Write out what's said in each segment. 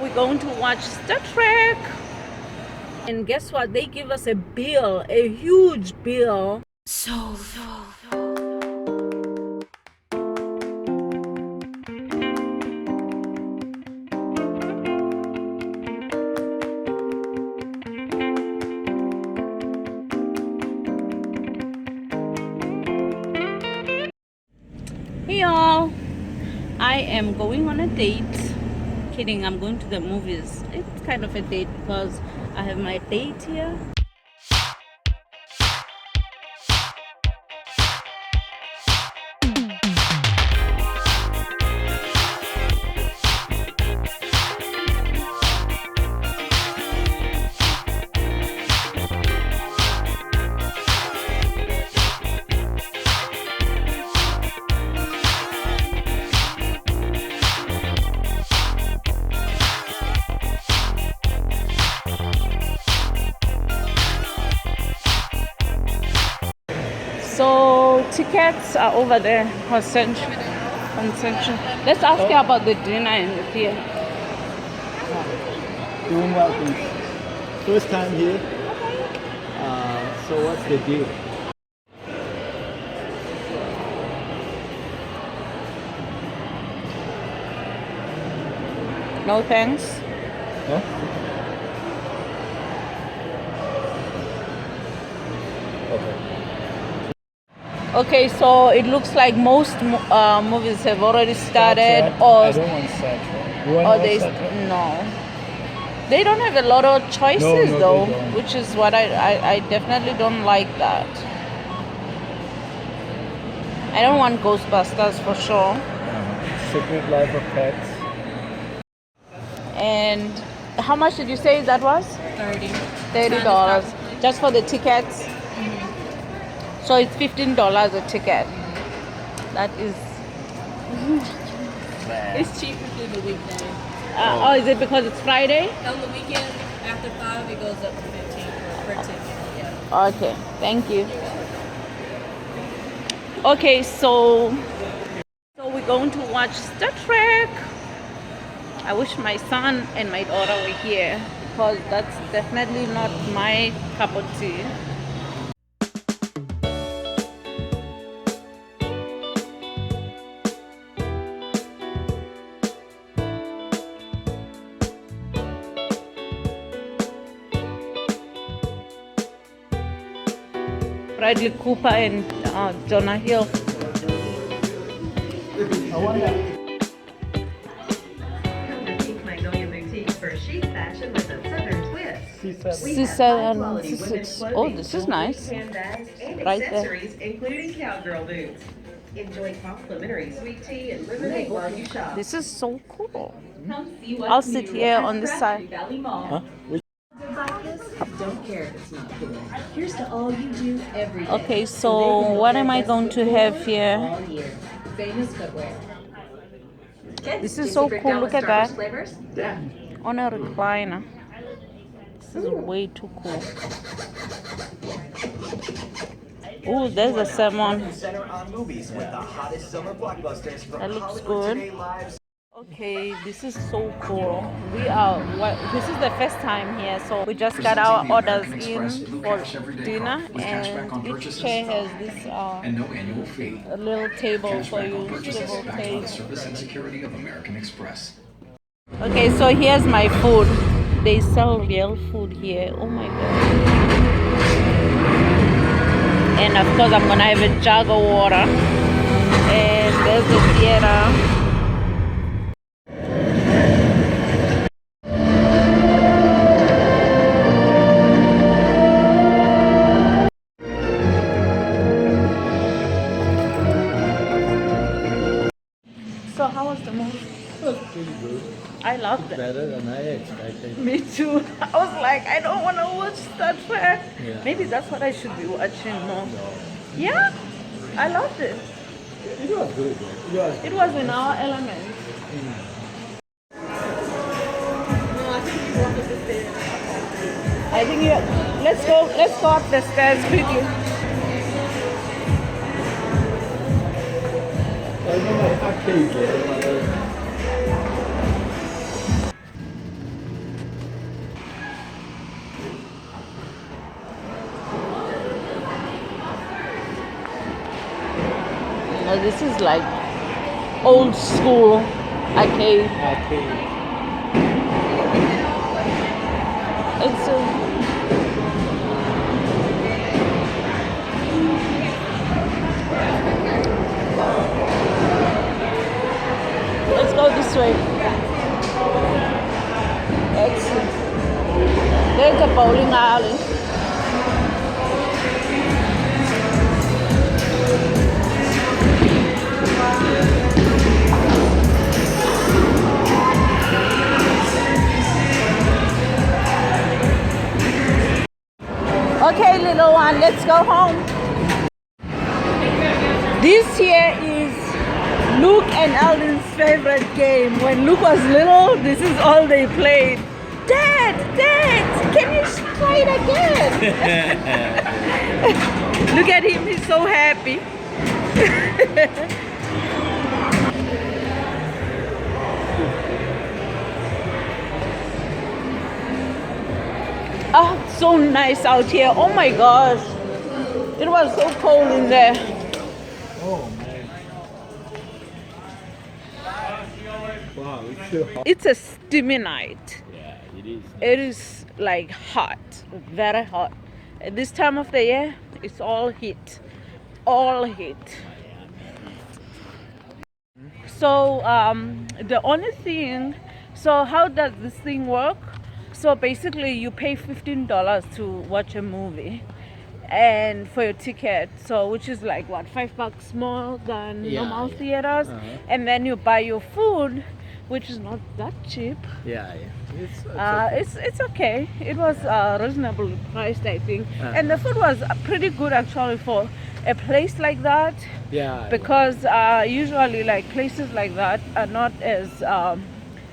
We're going to watch Star Trek. And guess what? They give us a bill, a huge bill. So. Hey y'all, I am going on a date. Kidding, I'm going to the movies. It's kind of a date because I have my date here. So tickets are over there on Central. Let's ask you about the dinner in the theater. Doing well, first time here. So what's the deal? No thanks. Huh? Okay, so it looks like most movies have already started, I don't want Satra. You want Satra? No. They don't have a lot of choices though, they don't. which is what I definitely don't like that. I don't want Ghostbusters for sure. Secret Life of Pets. And how much did you say that was? $30. Just for the tickets? So it's $15 a ticket. That is... It's cheaper through the weekday. Oh, is it because it's Friday? On the weekend, after 5, it goes up to 15 per ticket. Yeah. Okay, thank you. Okay, so we're going to watch Star Trek. I wish my son and my daughter were here because that's definitely not my cup of tea. Bradley Cooper and Jonah Hill. For chic fashion with a southern twist. Oh, this is nice. Handbags and Right there. accessories, including cowgirl boots. Enjoy complimentary sweet tea and lemonade while you shop. This is so cool. I'll sit here on this side. Huh? Don't care if it's not cool. Here's to all you do every day. Okay, so what am I going to have here? All year. Famous footwear. This is so cool. Look at that. Flavors? Yeah. On a recliner. This is way too cool. Oh, there's a salmon. That looks good. Okay, this is so cool. This is the first time here, so we just got our orders in for dinner, and each chair has this a little table for you, swivel table. Okay, so here's my food. They sell real food here. Oh my god. And of course I'm gonna have a jug of water. And there's the theater. So how was the movie? It was pretty good. I loved it. Better than I expected. Me too. I was like, I don't want to watch Star Trek. Yeah. Maybe that's what I should be watching more. Yeah, I loved it. It was good. It was in our element. I think you. Let's go up the stairs quickly. this is like old school arcade. It's let's go this way. Excellent. There's a bowling alley. Okay, little one, let's go home. This here is Luke and Alden's favorite game. When Luke was little, this is all they played. Dad, can you try it again? Look at him, he's so happy. Oh, so nice out here. Oh my gosh. It was so cold in there. Oh man. Wow, it's so hot. It's a steamy night. Yeah, it is. It is like hot, very hot. At this time of the year, it's all heat. All heat. So the only thing, so how does this thing work? So basically you pay $15 to watch a movie and for your ticket, so which is like what, $5 more than normal theaters. And then you buy your food, which is not that cheap. Yeah. It's okay. It was reasonably priced, I think. And the food was pretty good actually for a place like that. Yeah. Because usually like places like that are not as The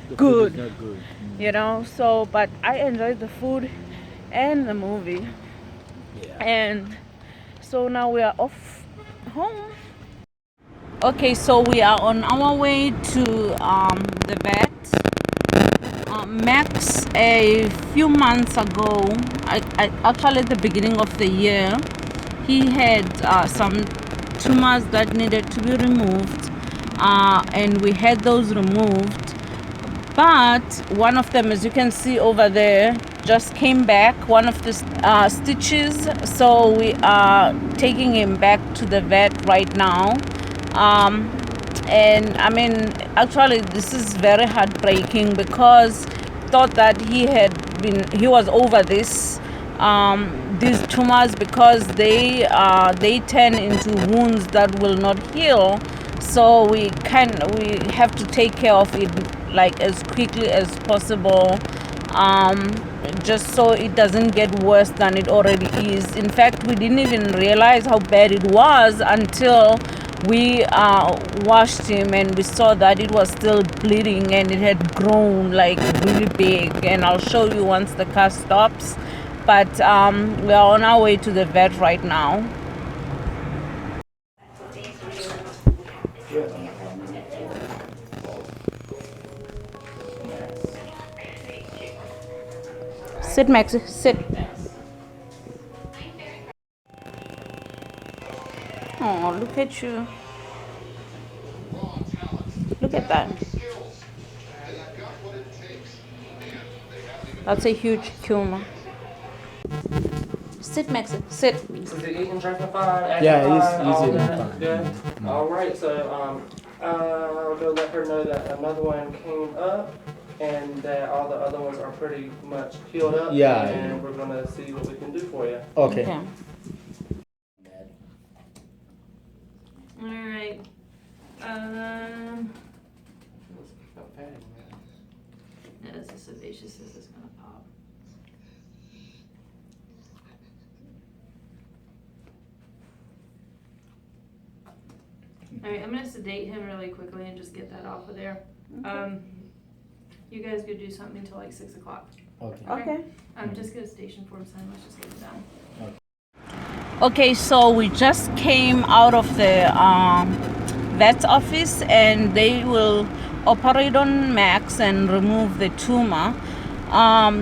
food good. is not good. You know, so but I enjoyed the food and the movie. Yeah. And so now we are off home. Okay, so we are on our way to the vet. Max, a few months ago, I actually at the beginning of the year, he had some tumors that needed to be removed, and we had those removed. But one of them, as you can see over there, just came back, one of the stitches. So we are taking him back to the vet right now. And I mean, actually, this is very heartbreaking because thought that he was over this, these tumors, because they turn into wounds that will not heal. So we have to take care of it like as quickly as possible, just so it doesn't get worse than it already is. In fact, we didn't even realize how bad it was until we washed him and we saw that it was still bleeding and it had grown like really big. And I'll show you once the car stops. But we are on our way to the vet right now. Sit, Maxie, sit. Oh, look at you. Look at that. That's a huge tumor. Sit, Maxie, sit. Is it eating, drinking fine? Yeah, Acting he's all eating good? fine. Good. Mm. All right, so I'll go let her know that another one came up and that all the other ones are pretty much healed up. Yeah. And we're gonna see what we can do for you. Okay. All right. As a sebaceous cyst is gonna pop. All right, I'm gonna sedate him really quickly and just get that off of there. You guys go do something until like 6 o'clock. Okay. Okay. I'm just gonna station for him, son. Let's just get it done. Okay, so we just came out of the vet's office and they will operate on Max and remove the tumor.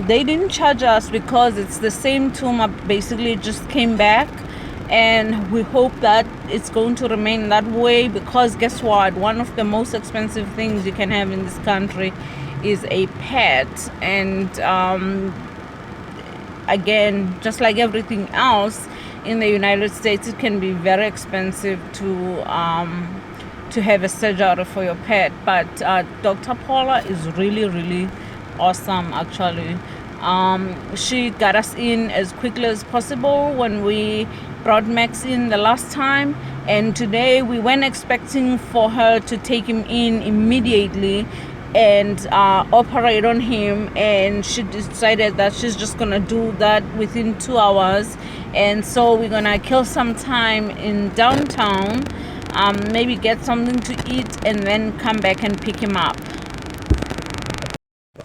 They didn't charge us because it's the same tumor, basically it just came back. and we hope that it's going to remain that way, because guess what, one of the most expensive things you can have in this country is a pet. And again, just like everything else in the United States, it can be very expensive to have a surgery for your pet. But Dr. Paula is really awesome actually. She got us in as quickly as possible when we brought Max in the last time, and today we weren't expecting for her to take him in immediately and operate on him, and she decided that she's just gonna do that within 2 hours. And so we're gonna kill some time in downtown, maybe get something to eat, and then come back and pick him up.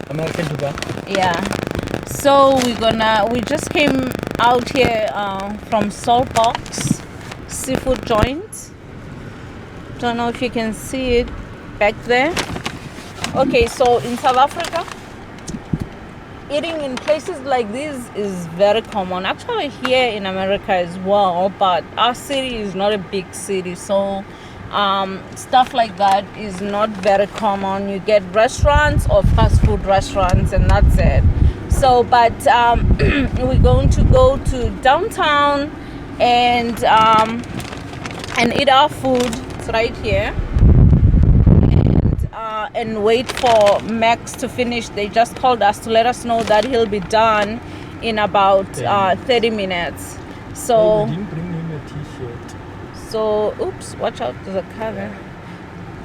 American Dubai. Yeah, so we just came out here from Saltbox seafood joint. Don't know if you can see it back there. Okay, so in South Africa, eating in places like this is very common. Actually here in America as well, but our city is not a big city, so stuff like that is not very common. You get restaurants or fast food restaurants, and that's it. So but we're going to go to downtown and eat our food. It's right here, and wait for Max to finish. They just called us to let us know that he'll be done in about 30 minutes. So We didn't bring him a t-shirt. so oops, watch out to the cover.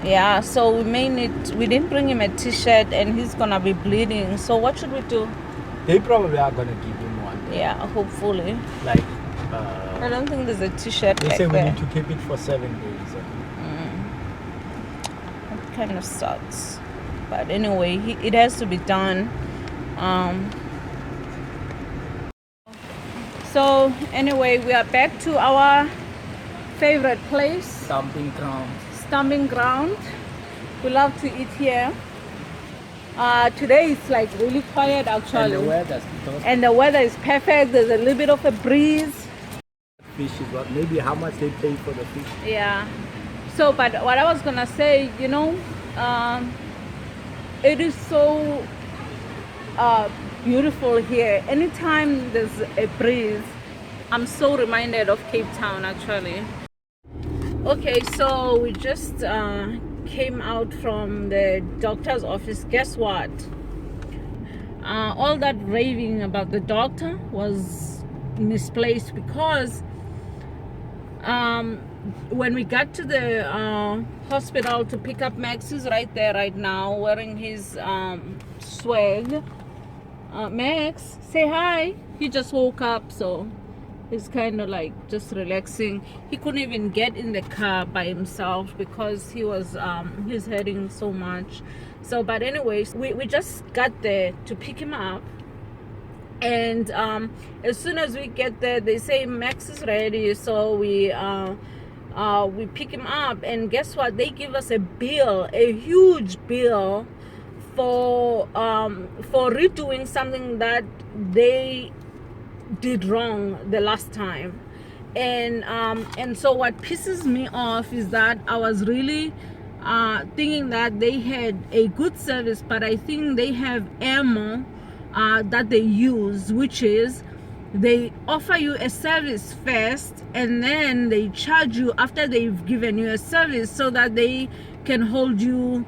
Yeah, so we didn't bring him a t-shirt, and he's gonna be bleeding. So what should we do? They probably are gonna give him one. Yeah, hopefully. Like I don't think there's a t-shirt they back say we there. need to keep it for 7 days. That kind of sucks, but anyway, it has to be done. So anyway, we are back to our favorite place, stomping ground. We love to eat here. Today it's like really quiet actually, and the weather is perfect. There's a little bit of a breeze. Fish is what, maybe how much they pay for the fish. Yeah. So, but what I was gonna say, it is so beautiful here. Anytime there's a breeze, I'm so reminded of Cape Town actually. Okay, so we just came out from the doctor's office. Guess what? All that raving about the doctor was misplaced, because when we got to the hospital to pick up Max, he's right there right now wearing his swag. Max, say hi. He just woke up, so he's kind of like just relaxing. He couldn't even get in the car by himself because he was he's hurting so much. So but anyways, we just got there to pick him up, and as soon as we get there, they say Max is ready. So we pick him up, and guess what, they give us a bill, a huge bill for redoing something that they did wrong the last time. And so what pisses me off is that I was really thinking that they had a good service, but I think they have ammo that they use, which is they offer you a service first, and then they charge you after they've given you a service, so that they can hold you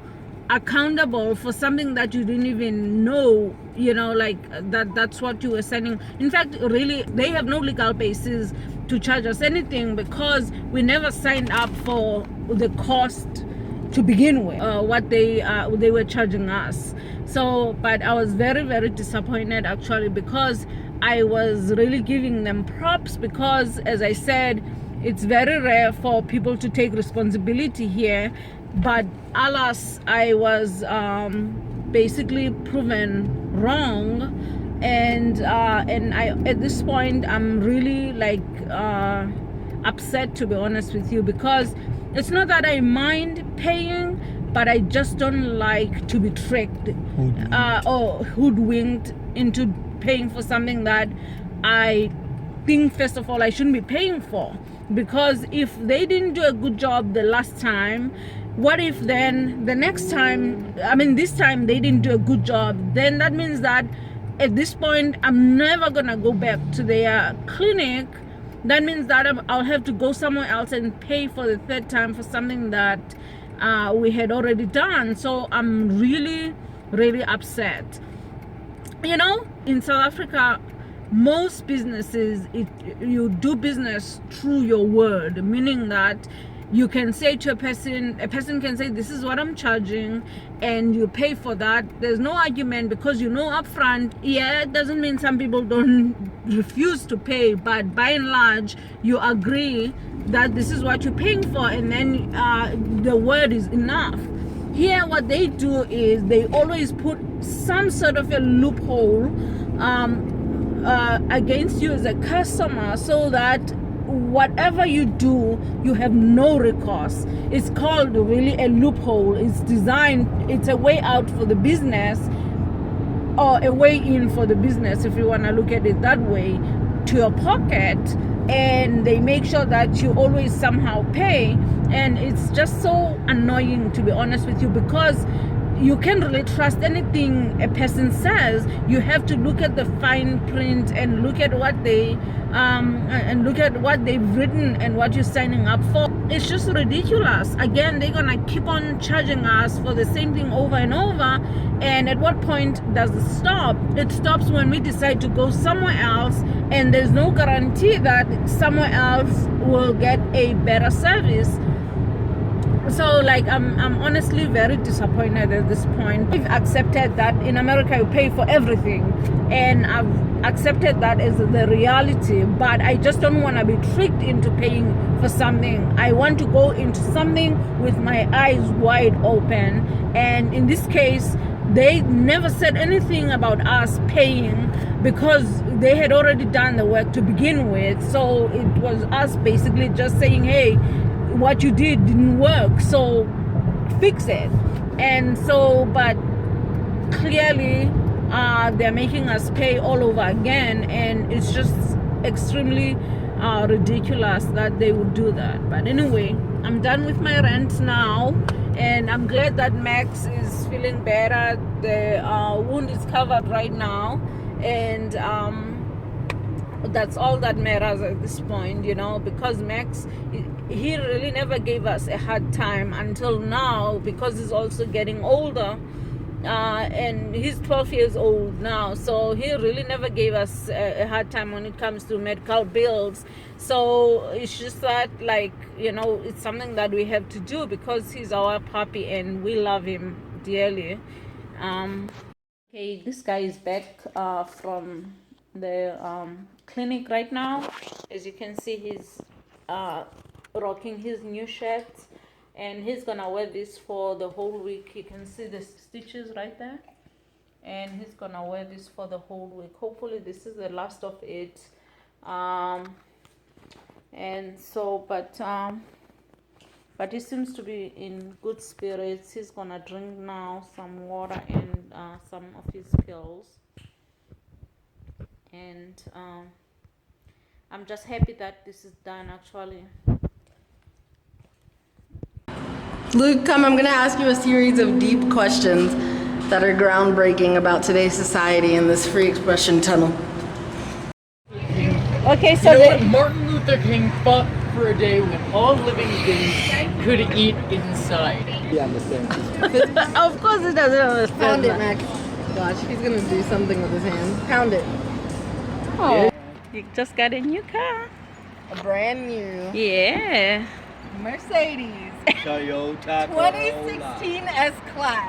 accountable for something that you didn't even know, like that's what you were sending. In fact, really, they have no legal basis to charge us anything, because we never signed up for the cost to begin with, what they were charging us. So but I was very disappointed actually, because I was really giving them props, because as I said, it's very rare for people to take responsibility here. But alas, I was basically proven wrong, and I at this point I'm really like upset, to be honest with you, because it's not that I mind paying, but I just don't like to be tricked or hoodwinked into paying for something that I thing, first of all, I shouldn't be paying for. Because if they didn't do a good job the last time, what if then the next time, this time they didn't do a good job, then that means that at this point I'm never gonna go back to their clinic. That means that I'll have to go somewhere else and pay for the third time for something that we had already done. So I'm really, really upset. In South Africa, most businesses, you do business through your word, meaning that you can say to a person can say, this is what I'm charging, and you pay for that. There's no argument, because upfront. Yeah, it doesn't mean some people don't refuse to pay, but by and large you agree that this is what you're paying for, and then the word is enough. Here what they do is they always put some sort of a loophole against you as a customer, so that whatever you do, you have no recourse. It's called really a loophole. It's designed, it's a way out for the business, or a way in for the business, if you want to look at it that way, to your pocket. And they make sure that you always somehow pay. And it's just so annoying, to be honest with you, because you can't really trust anything a person says. You have to look at the fine print and look at what they've written and what you're signing up for. It's just ridiculous. Again, they're gonna keep on charging us for the same thing over and over. And at what point does it stop? It stops when we decide to go somewhere else, and there's no guarantee that somewhere else will get a better service. So I'm honestly very disappointed at this point. I've accepted that in America you pay for everything, and I've accepted that as the reality, but I just don't want to be tricked into paying for something. I want to go into something with my eyes wide open, and in this case they never said anything about us paying, because they had already done the work to begin with. So it was us basically just saying, hey, what you did didn't work, so fix it. And so, but clearly they're making us pay all over again, and it's just extremely ridiculous that they would do that. But anyway, I'm done with my rant now, and I'm glad that Max is feeling better. The wound is covered right now, and that's all that matters at this point, because Max, he really never gave us a hard time until now, because he's also getting older, and he's 12 years old now, so he really never gave us a hard time when it comes to medical bills. So it's just that, it's something that we have to do, because he's our puppy and we love him dearly. Okay, this guy is back from the clinic right now. As you can see, he's rocking his new shirt, and he's gonna wear this for the whole week. You can see the stitches right there, and he's gonna wear this for the whole week. Hopefully this is the last of it. And so but he seems to be in good spirits. He's gonna drink now some water and some of his pills, and I'm just happy that this is done, actually. Luke, come, I'm going to ask you a series of deep questions that are groundbreaking about today's society in this free expression tunnel. Okay, so Martin Luther King fought for a day when all living things could eat inside. He understands. of course he doesn't understand. Pound it, Max. Gosh, he's going to do something with his hand. Pound it. Oh, you just got a new car. A brand new Yeah. Mercedes Toyota 2016 S-Class.